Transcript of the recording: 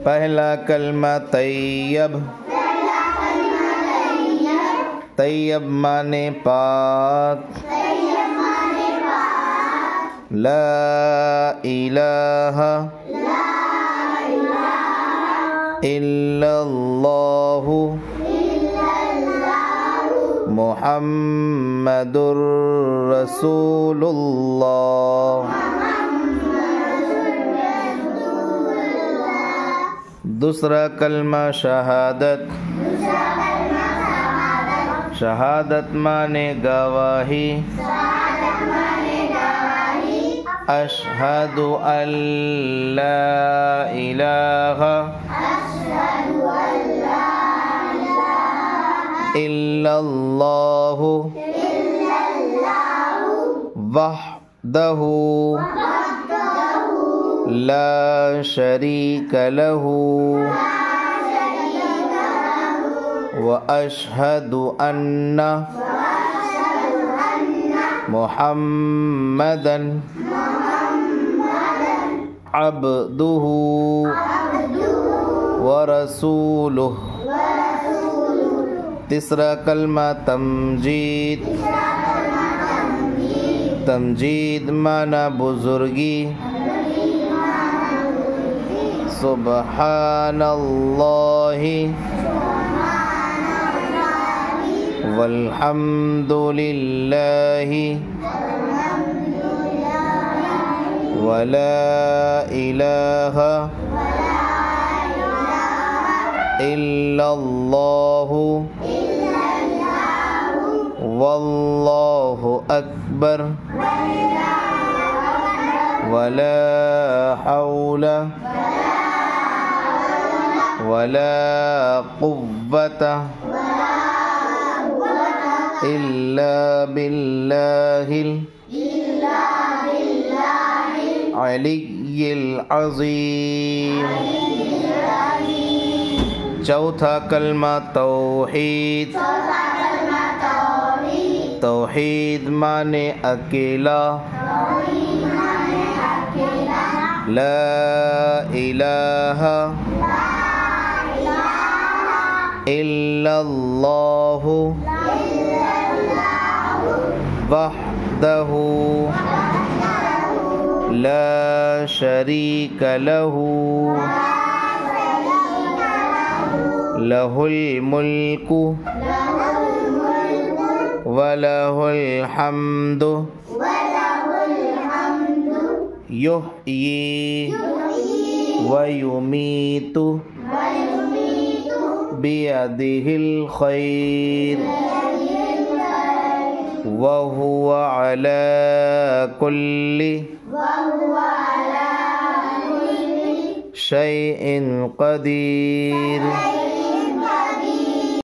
पहला कलमा तैयब। तैयब माने पाक। ला इलाहा इल्लल्लाहु मुहम्मदुर रसूलुल्लाह। दूसरा कलमा शहादत। शहादत माने गवाही। अशहदु अल्ला इलाहा इल्लल्लाहु वहदहु ला शरीक लहु व अशहदु अन्ना मुहम्मदन अब्दुहु व रसूलुहु। तीसरा कलमा तमजीद। तमजीद माना बुजुर्गी। सुब्हानल्लाहि वल्हम्दुलिल्लाहि वला इलाहा इल्लल्लाहु वल्लाहु अकबर वला हौला वला कुव्वता इल्ला बिल्लाहिल अलिय्यिल अज़ीम। चौथा कलमा तौहीद। तौहीद माने अकेला। ला इलाहा इल्लल्लाहु वहदहु ला शरीक लहु लहुल मुल्कु व लहुल हम्दु युह्यी व युमीतु बियदिहिल खैर व हुवा अला कुल्ली शैइन क़दीर।